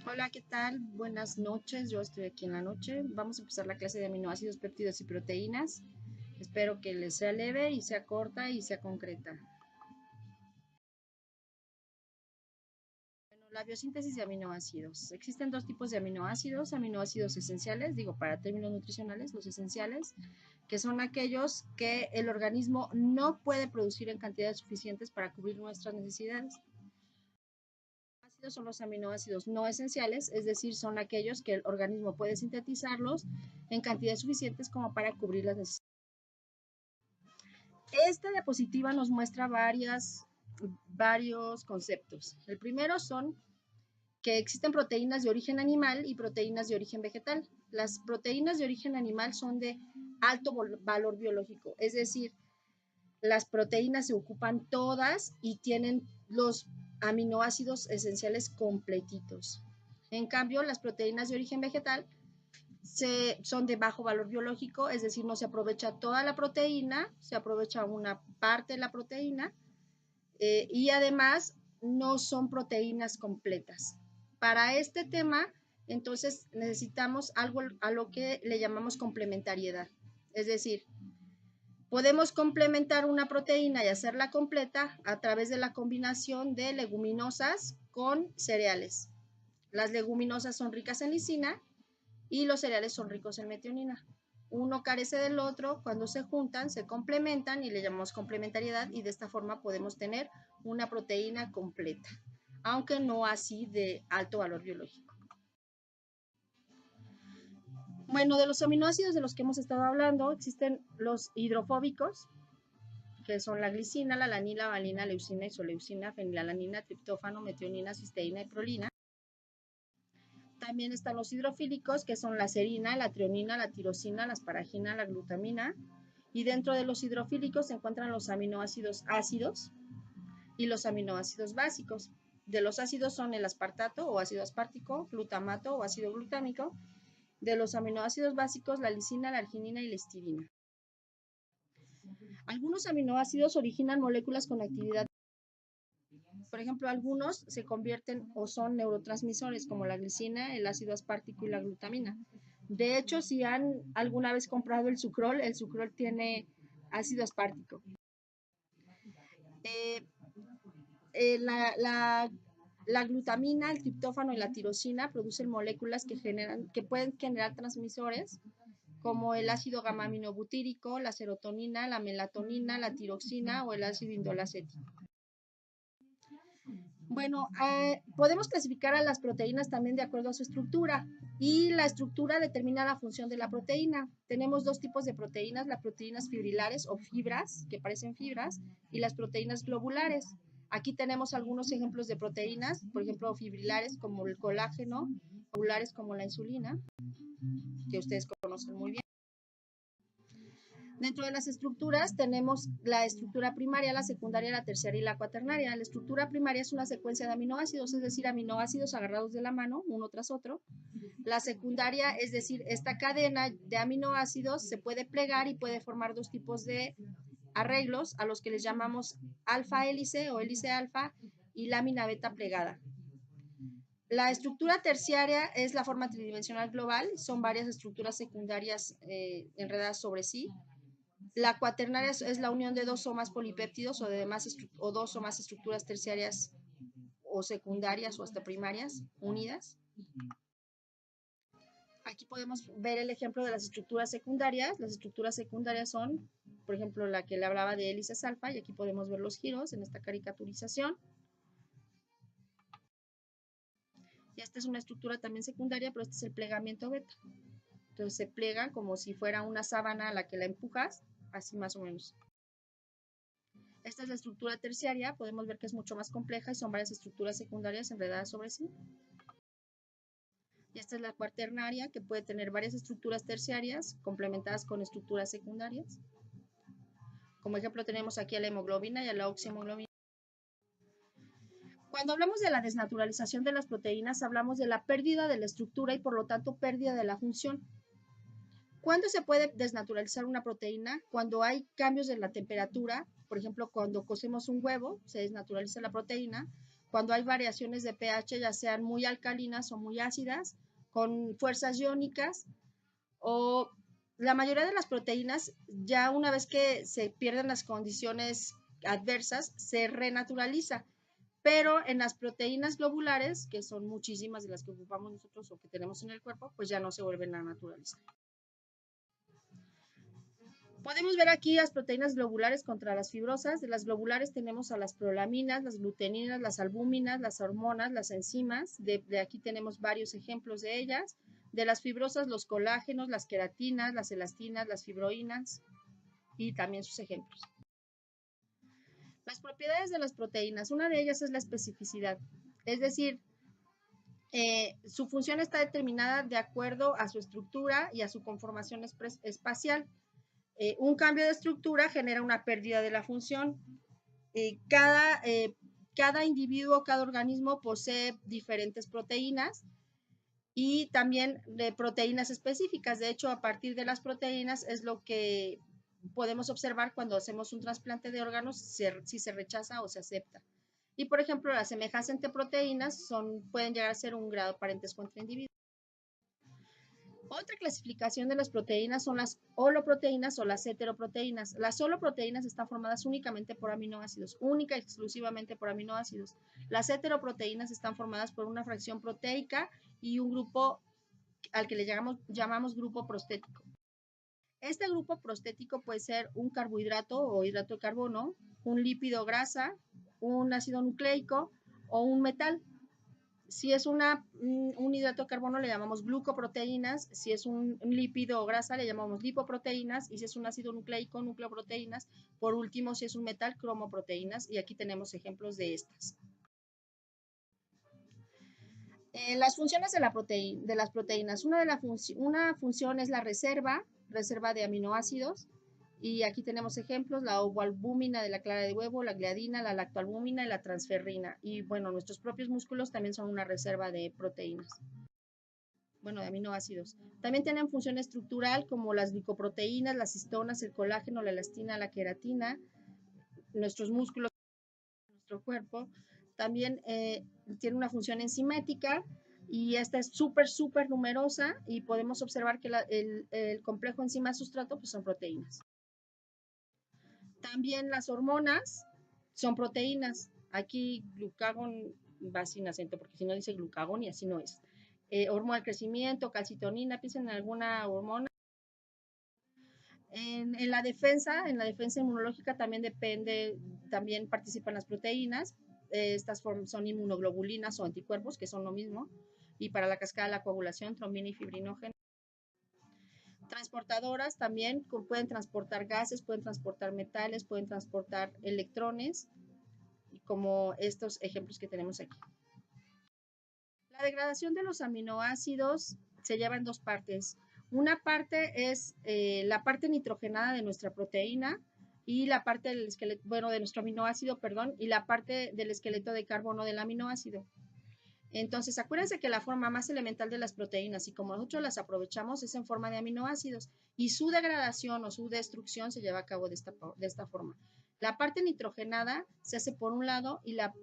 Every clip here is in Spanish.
Hola, ¿qué tal? Buenas noches, yo estoy aquí en la noche. Vamos a empezar la clase de aminoácidos, péptidos y proteínas. Espero que les sea leve y sea corta y sea concreta. Bueno, la biosíntesis de aminoácidos. Existen dos tipos de aminoácidos esenciales, digo para términos nutricionales, los esenciales, que son aquellos que el organismo no puede producir en cantidades suficientes para cubrir nuestras necesidades. Son los aminoácidos no esenciales, es decir, son aquellos que el organismo puede sintetizarlos en cantidades suficientes como para cubrir las necesidades. Esta diapositiva nos muestra varios conceptos. El primero son que existen proteínas de origen animal y proteínas de origen vegetal. Las proteínas de origen animal son de alto valor biológico, es decir, las proteínas se ocupan todas y tienen los aminoácidos esenciales completitos. En cambio, las proteínas de origen vegetal son de bajo valor biológico, es decir, no se aprovecha toda la proteína, se aprovecha una parte de la proteína y además no son proteínas completas. Para este tema, entonces necesitamos algo a lo que le llamamos complementariedad, es decir, podemos complementar una proteína y hacerla completa a través de la combinación de leguminosas con cereales. Las leguminosas son ricas en lisina y los cereales son ricos en metionina. Uno carece del otro, cuando se juntan, se complementan y le llamamos complementariedad y de esta forma podemos tener una proteína completa, aunque no así de alto valor biológico. Bueno, de los aminoácidos de los que hemos estado hablando, existen los hidrofóbicos, que son la glicina, la alanina, valina, leucina, isoleucina, fenilalanina, triptófano, metionina, cisteína y prolina. También están los hidrofílicos, que son la serina, la trionina, la tirosina, la asparagina, la glutamina. Y dentro de los hidrofílicos se encuentran los aminoácidos ácidos y los aminoácidos básicos. De los ácidos son el aspartato o ácido aspartico, glutamato o ácido glutámico. De los aminoácidos básicos, la lisina, la arginina y la histidina. Algunos aminoácidos originan moléculas con actividad. Por ejemplo, algunos se convierten o son neurotransmisores, como la glicina, el ácido aspartico y la glutamina. De hecho, si han alguna vez comprado el sucrol tiene ácido aspartico. Eh, la glutamina, el triptófano y la tirosina producen moléculas que pueden generar transmisores como el ácido gamma-aminobutírico, la serotonina, la melatonina, la tiroxina o el ácido indolacético. Bueno, podemos clasificar a las proteínas también de acuerdo a su estructura y la estructura determina la función de la proteína. Tenemos dos tipos de proteínas, las proteínas fibrilares o fibras, que parecen fibras, y las proteínas globulares. Aquí tenemos algunos ejemplos de proteínas, por ejemplo, fibrilares como el colágeno, globulares como la insulina, que ustedes conocen muy bien. Dentro de las estructuras tenemos la estructura primaria, la secundaria, la terciaria y la cuaternaria. La estructura primaria es una secuencia de aminoácidos, es decir, aminoácidos agarrados de la mano, uno tras otro. La secundaria, es decir, esta cadena de aminoácidos se puede plegar y puede formar dos tipos de arreglos a los que les llamamos alfa hélice o hélice alfa y lámina beta plegada. La estructura terciaria es la forma tridimensional global, son varias estructuras secundarias enredadas sobre sí. La cuaternaria es la unión de dos o más polipéptidos o dos o más estructuras terciarias o secundarias o hasta primarias unidas. Aquí podemos ver el ejemplo de las estructuras secundarias. Las estructuras secundarias son, por ejemplo, la que le hablaba de hélices alfa, y aquí podemos ver los giros en esta caricaturización. Y esta es una estructura también secundaria, pero este es el plegamiento beta. Entonces se plega como si fuera una sábana a la que la empujas, así más o menos. Esta es la estructura terciaria, podemos ver que es mucho más compleja y son varias estructuras secundarias enredadas sobre sí. Y esta es la cuaternaria, que puede tener varias estructuras terciarias complementadas con estructuras secundarias. Como ejemplo tenemos aquí a la hemoglobina y a la oxihemoglobina. Cuando hablamos de la desnaturalización de las proteínas, hablamos de la pérdida de la estructura y por lo tanto pérdida de la función. ¿Cuándo se puede desnaturalizar una proteína? Cuando hay cambios de la temperatura, por ejemplo, cuando cocemos un huevo, se desnaturaliza la proteína. cuando hay variaciones de pH, ya sean muy alcalinas o muy ácidas, con fuerzas iónicas, o la mayoría de las proteínas, ya una vez que se pierden las condiciones adversas, se renaturaliza. Pero en las proteínas globulares, que son muchísimas de las que ocupamos nosotros o que tenemos en el cuerpo, pues ya no se vuelven a naturalizar. Podemos ver aquí las proteínas globulares contra las fibrosas. De las globulares tenemos a las prolaminas, las gluteninas, las albúminas, las hormonas, las enzimas. De aquí tenemos varios ejemplos de ellas. De las fibrosas, los colágenos, las queratinas, las elastinas, las fibroínas y también sus ejemplos. Las propiedades de las proteínas. Una de ellas es la especificidad. Es decir, su función está determinada de acuerdo a su estructura y a su conformación espacial. Un cambio de estructura genera una pérdida de la función. Cada individuo, cada organismo posee diferentes proteínas y también de proteínas específicas. De hecho, a partir de las proteínas es lo que podemos observar cuando hacemos un trasplante de órganos, si se rechaza o se acepta. Y, por ejemplo, las semejanzas entre proteínas pueden llegar a ser un grado de parentesco entre individuos. Otra clasificación de las proteínas son las holoproteínas o las heteroproteínas. Las holoproteínas están formadas únicamente por aminoácidos, única y exclusivamente por aminoácidos. Las heteroproteínas están formadas por una fracción proteica y un grupo al que le llamamos grupo prostético. Este grupo prostético puede ser un carbohidrato o hidrato de carbono, un lípido o grasa, un ácido nucleico o un metal. Si es un hidrato de carbono, le llamamos glucoproteínas. Si es un lípido o grasa, le llamamos lipoproteínas. Y si es un ácido nucleico, nucleoproteínas. Por último, si es un metal, cromoproteínas. Y aquí tenemos ejemplos de estas. Las funciones de las proteínas. Una función es la reserva de aminoácidos. Y aquí tenemos ejemplos: la ovoalbúmina de la clara de huevo, la gliadina, la lactoalbúmina y la transferrina. Y bueno, nuestros propios músculos también son una reserva de proteínas, bueno, de aminoácidos. También tienen función estructural como las glicoproteínas, las histonas, el colágeno, la elastina, la queratina. Nuestros músculos, nuestro cuerpo, también tiene una función enzimática y esta es súper numerosa y podemos observar que el complejo enzima-sustrato pues son proteínas. También las hormonas son proteínas. Aquí glucagón va sin acento, porque si no dice glucagón y así no es. Hormona del crecimiento, calcitonina, piensen en alguna hormona. En la defensa inmunológica también participan las proteínas. Estas son inmunoglobulinas o anticuerpos, que son lo mismo. Y para la cascada de la coagulación, trombina y fibrinógeno. Transportadoras también pueden transportar gases, pueden transportar metales, pueden transportar electrones, como estos ejemplos que tenemos aquí. La degradación de los aminoácidos se lleva en dos partes. Una parte es la parte nitrogenada de nuestra proteína y la parte del esqueleto, bueno, de nuestro aminoácido, perdón, y la parte del esqueleto de carbono del aminoácido. Entonces, acuérdense que la forma más elemental de las proteínas, y como nosotros las aprovechamos, es en forma de aminoácidos, y su degradación o su destrucción se lleva a cabo de esta forma. La parte nitrogenada se hace por un lado y la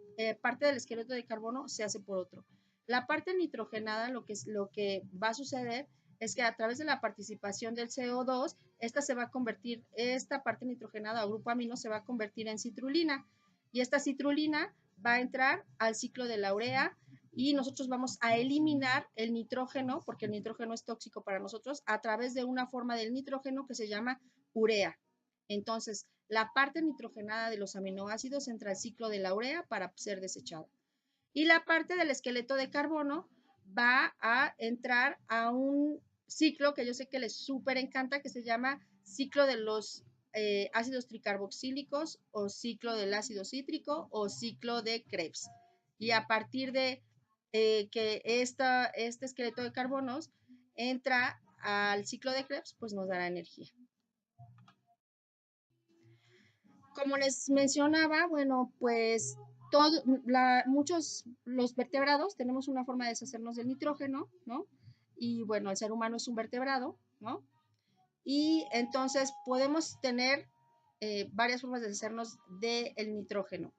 parte del esqueleto de carbono se hace por otro. La parte nitrogenada, lo que va a suceder es que a través de la participación del CO2, esta parte nitrogenada o grupo amino se va a convertir en citrulina, y esta citrulina va a entrar al ciclo de la urea, y nosotros vamos a eliminar el nitrógeno, porque el nitrógeno es tóxico para nosotros, a través de una forma del nitrógeno que se llama urea. Entonces, la parte nitrogenada de los aminoácidos entra al ciclo de la urea para ser desechada. Y la parte del esqueleto de carbono va a entrar a un ciclo que yo sé que les súper encanta, que se llama ciclo de los ácidos tricarboxílicos, o ciclo del ácido cítrico, o ciclo de Krebs. Y a partir de que este esqueleto de carbonos entra al ciclo de Krebs, pues nos dará energía. Como les mencionaba, bueno, pues los vertebrados tenemos una forma de deshacernos del nitrógeno, ¿no? Y bueno, el ser humano es un vertebrado, ¿no? Y entonces podemos tener varias formas de deshacernos del nitrógeno.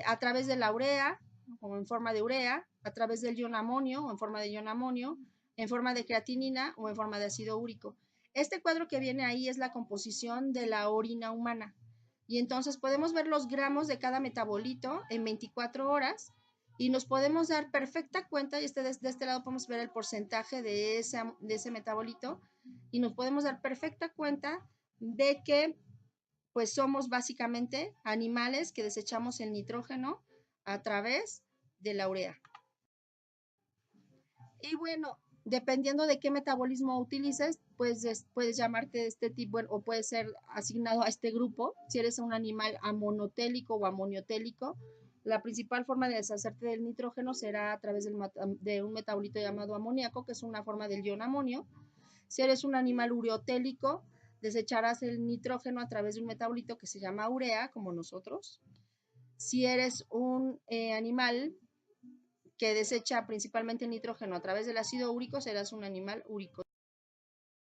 a través de la urea o en forma de urea, a través del ion amonio o en forma de ion amonio, en forma de creatinina o en forma de ácido úrico. Este cuadro que viene ahí es la composición de la orina humana. Y entonces podemos ver los gramos de cada metabolito en 24 horas y nos podemos dar perfecta cuenta, y de este lado podemos ver el porcentaje de ese metabolito, y nos podemos dar perfecta cuenta de que pues somos básicamente animales que desechamos el nitrógeno a través de la urea. Y bueno, dependiendo de qué metabolismo utilices, pues puedes llamarte de este tipo o puedes ser asignado a este grupo. Si eres un animal amonotélico o amoniotélico, la principal forma de deshacerte del nitrógeno será a través de un metabolito llamado amoníaco, que es una forma del ion amonio. Si eres un animal ureotélico, desecharás el nitrógeno a través de un metabolito que se llama urea, como nosotros. Si eres un animal que desecha principalmente el nitrógeno a través del ácido úrico, serás un animal úrico.